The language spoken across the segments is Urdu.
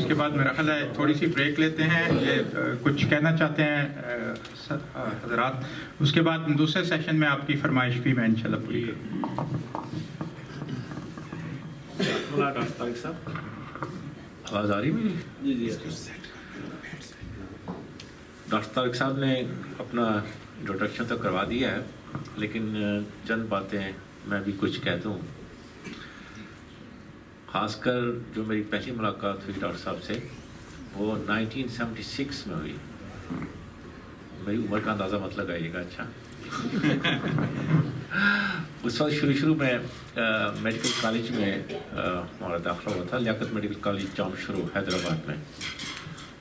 کے بعد میرا خیال ہے تھوڑی سی بریک لیتے ہیں. یہ کچھ کہنا چاہتے ہیں حضرات, اس کے بعد دوسرے سیشن میں آپ کی فرمائش بھی میں انشاءاللہ پوری کروں. ڈاکٹر طارق صاحب, آواز آ رہی میری؟ جی جی. ڈاکٹر طارق صاحب نے اپنا انٹروڈکشن تو کروا دیا ہے, لیکن چند باتیں میں بھی کچھ کہہ دوں. خاص کر جو میری پہلی ملاقات ہوئی ڈاکٹر صاحب سے وہ 1976 میں ہوئی. میری عمر کا اندازہ مت لگائیے گا. اچھا, اس وقت شروع میں میڈیکل کالج میں ہمارا داخلہ ہوا تھا, لیاقت میڈیکل کالج جام شروع حیدرآباد میں.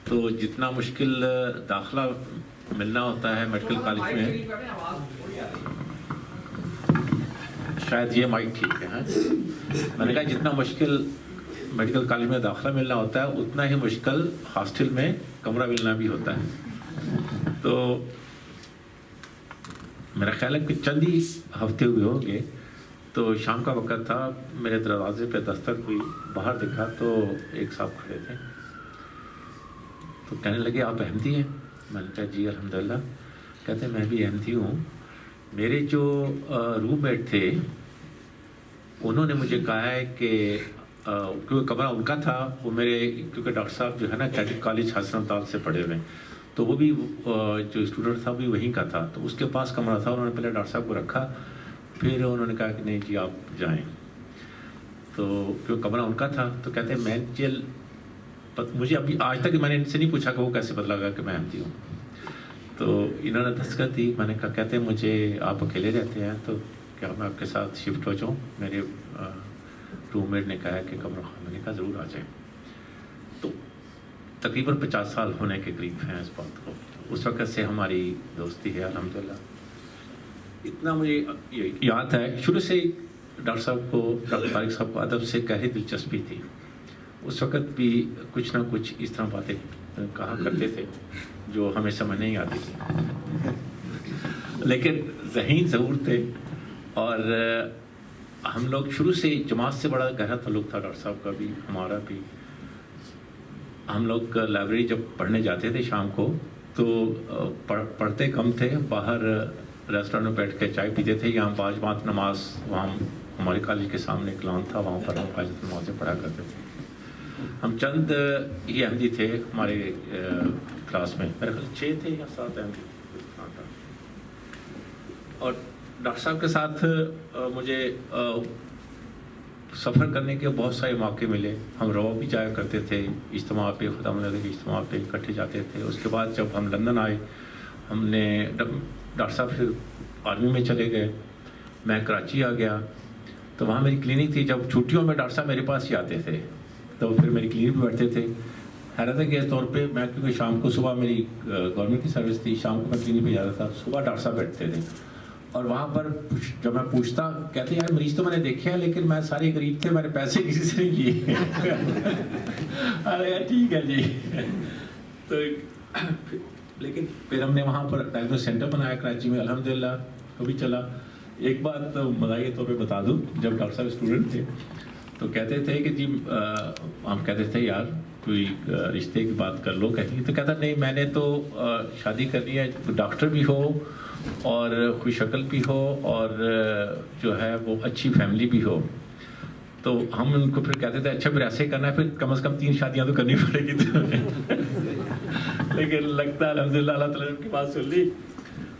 تو جتنا مشکل داخلہ ملنا ہوتا ہے میڈیکل کالج میں, شاید یہ مائک ٹھیک ہے. میں نے کہا جتنا مشکل میڈیکل کالج میں داخلہ ملنا ہوتا ہے اتنا ہی مشکل ہاسٹل میں کمرہ ملنا بھی ہوتا ہے. تو میرا خیال ہے کہ چند ہی ہفتے ہوئے ہوں گے, تو شام کا وقت تھا, میرے دروازے پہ دستک ہوئی, باہر دیکھا تو ایک صاحب کھڑے تھے. تو کہنے لگے آپ احمدی ہیں؟ میں نے کہا جی الحمدللہ. کہتے میں بھی احمدی ہوں. میرے جو روم میٹ تھے انہوں نے مجھے کہا ہے کہ کیونکہ کمرہ ان کا تھا, وہ میرے کیونکہ ڈاکٹر صاحب جو ہے نا کیڈٹ کالج حسن تال سے پڑھے ہوئے, تو وہ بھی جو اسٹوڈنٹ تھا بھی وہیں کا تھا. تو اس کے پاس کمرہ تھا, انہوں نے پہلے ڈاکٹر صاحب کو رکھا, پھر انہوں نے کہا کہ نہیں جی آپ جائیں. تو کیونکہ کمرہ ان کا تھا تو کہتے ہیں میں جیل, مجھے ابھی آج تک میں نے ان سے نہیں پوچھا کہ وہ کیسے پتہ لگا کہ میں احمدی ہوں. تو انہوں نے دستخط دی. میں نے کہا کہتے ہیں مجھے آپ اکیلے رہتے ہیں تو کیا میں آپ کے ساتھ شفٹ ہو جاؤں؟ میرے روم میٹ نے کہا کہ کمرہ, میں نے کہا ضرور آ جائیں. تو تقریباً 50 سال ہونے کے قریب ہیں اس بات کو. اس وقت سے ہماری دوستی ہے الحمدللہ. اتنا مجھے یاد ہے شروع سے ڈاکٹر صاحب کو, ڈاکٹر طارق صاحب کو ادب سے گہری دلچسپی تھی. اس وقت بھی کچھ نہ کچھ اس طرح باتیں کہا کرتے تھے جو ہمیں سمجھ نہیں آتی تھی, لیکن ذہین ضرور تھے. اور ہم لوگ شروع سے جماعت سے بڑا گہرا تعلق تھا ڈاکٹر صاحب کا بھی ہمارا بھی. ہم لوگ لائبریری جب پڑھنے جاتے تھے شام کو تو پڑھتے کم تھے, باہر ریسٹورینٹ میں بیٹھ کے چائے پیتے تھے, یہاں 5 وقت نماز وہاں ہمارے کالج کے سامنے ایک لان تھا, وہاں پر ہم 5 نمازیں پڑھا کرتے تھے. ہم چند ہی احمدی تھے ہمارے کلاس میں, میرے خیال 6 تھے یا 7 احمدی. اور ڈاکٹر صاحب کے ساتھ مجھے سفر کرنے کے بہت سارے موقع ملے. ہم روا بھی جایا کرتے تھے اجتماع پہ, خدا مندی کے اجتماع پہ اکٹھے جاتے تھے. اس کے بعد جب ہم لندن آئے, ہم نے ڈاکٹر صاحب پھر آرمی میں چلے گئے, میں کراچی آ گیا. تو وہاں میری کلینک تھی. جب چھٹیوں میں ڈاکٹر صاحب میرے پاس ہی آتے تھے تو پھر میری کلینک پہ بیٹھتے تھے. حیرت ہے کے طور پہ میں کیونکہ شام کو, صبح میری گورنمنٹ کی سروس تھی, شام کو میں کلینک پہ جاتا تھا, صبح ڈاکٹر صاحب بیٹھتے تھے. اور وہاں پر جب میں پوچھتا, کہتے ہیں یار مریض تو میں نے دیکھے ہیں لیکن میں سارے غریب تھے, میں نے پیسے کسی سے نہیں کیے. ارے یار ٹھیک ہے جی. تو لیکن پھر ہم نے وہاں پر ڈائگنوس سینٹر بنایا کراچی میں, الحمدللہ وہ بھی چلا. ایک بات مزاحیہ طور پہ بتا دوں, جب ڈاکٹر صاحب اسٹوڈنٹ تھے تو کہتے تھے کہ جی ہم کہتے تھے یار کوئی رشتے کی بات کر لو کہیں, تو کہتا نہیں میں نے تو شادی کرنی ہے, ڈاکٹر بھی ہو اور خوش شکل بھی ہو اور جو ہے وہ اچھی فیملی بھی ہو. تو ہم ان کو پھر کہتے تھے اچھا پھر ایسے کرنا ہے, پھر کم از کم 3 شادیاں تو کرنی پڑے گی. لیکن لگتا ہے الحمدللہ اللہ تعالیٰ نے کی بات سن لی.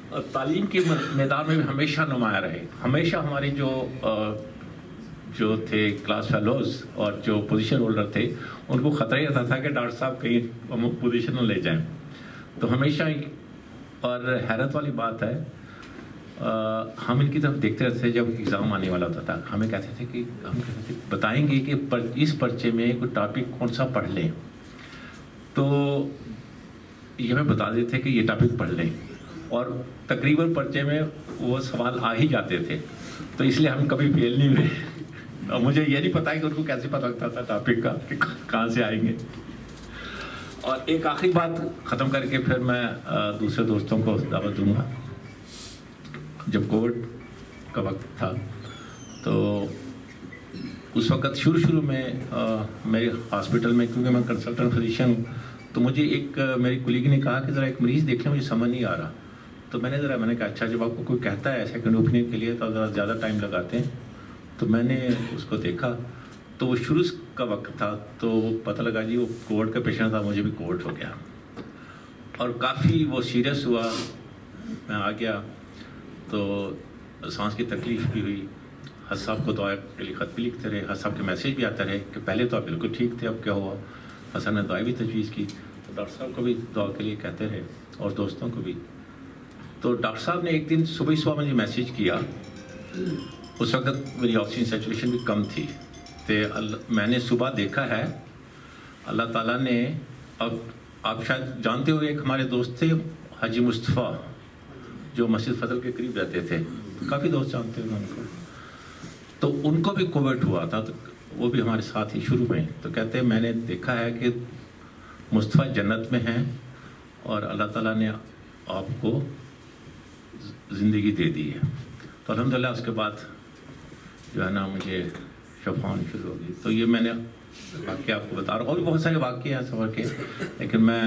اور تعلیم کے میدان میں بھی ہمیشہ نمایاں رہے. ہمیشہ ہماری جو تھے کلاس فیلوز اور جو پوزیشن ہولڈر تھے ان کو خطرہ یہ تھا کہ ڈاکٹر صاحب کہیں پوزیشن نہ لے جائیں. تو ہمیشہ, اور حیرت والی بات ہے ہم ان کی طرف دیکھتے رہتے تھے. جب ایگزام آنے والا ہوتا تھا ہمیں کہتے تھے کہ ہم کہتے تھے بتائیں گے کہ اس پرچے میں کوئی ٹاپک کون سا پڑھ لیں, تو یہ ہمیں بتا دیتے تھے کہ یہ ٹاپک پڑھ لیں, اور تقریباً پرچے میں وہ سوال آ ہی جاتے تھے. تو اس لیے ہم کبھی فیل نہیں ہوئے. اور مجھے یہ نہیں پتا کہ ان کو کیسے پتہ لگتا تھا ٹاپک کا کہ کہاں سے آئیں گے. اور ایک آخری بات ختم کر کے پھر میں دوسرے دوستوں کو دعوت دوں گا. جب کووڈ کا وقت تھا تو اس وقت شروع میں میرے ہاسپٹل میں، کیونکہ میں کنسلٹنٹ فزیشین ہوں، تو مجھے ایک میری کولیگ نے کہا کہ ذرا ایک مریض دیکھ لیں، مجھے سمجھ نہیں آ رہا. تو میں نے کہا اچھا، جب آپ کو کوئی کہتا ہے سیکنڈ اوپینین کے لیے تو ذرا زیادہ ٹائم لگاتے ہیں. تو میں نے اس کو دیکھا تو وہ شروع کا وقت تھا، تو پتہ لگا جی وہ کووڈ کا پیشنٹ تھا. مجھے بھی کووڈ ہو گیا اور کافی وہ سیریس ہوا. میں آ گیا تو سانس کی تکلیف بھی ہوئی. حسن صاحب کو دعا کے لیے خط بھی لکھتے رہے، حسن صاحب کے میسیج بھی آتے رہے کہ پہلے تو آپ بالکل ٹھیک تھے، اب کیا ہوا. حسن نے دعائیں بھی تجویز کی، تو ڈاکٹر صاحب کو بھی دعا کے لیے کہتے رہے اور دوستوں کو بھی. تو ڈاکٹر صاحب نے ایک دن صبح مجھے میسیج کیا. اس وقت میری آکسیجن سیچوریشن بھی کم تھی. میں نے صبح دیکھا ہے اللہ تعالیٰ نے، اب آپ شاید جانتے ہو، ایک ہمارے دوست تھے حاجی مصطفیٰ جو مسجد فضل کے قریب رہتے تھے، کافی دوست جانتے ہیں ان کو. تو ان کو بھی کووڈ ہوا تھا، تو وہ بھی ہمارے ساتھ ہی شروع میں. تو کہتے ہیں میں نے دیکھا ہے کہ مصطفیٰ جنت میں ہیں اور اللہ تعالیٰ نے آپ کو زندگی دے دی ہے. تو الحمدللہ اس کے بعد جو ہے نا مجھے شفا ہونی شروع ہوگی. تو یہ میں نے واقعہ آپ کو بتا رہا ہوں، اور بھی بہت سارے واقعے ہیں سفر کے، لیکن میں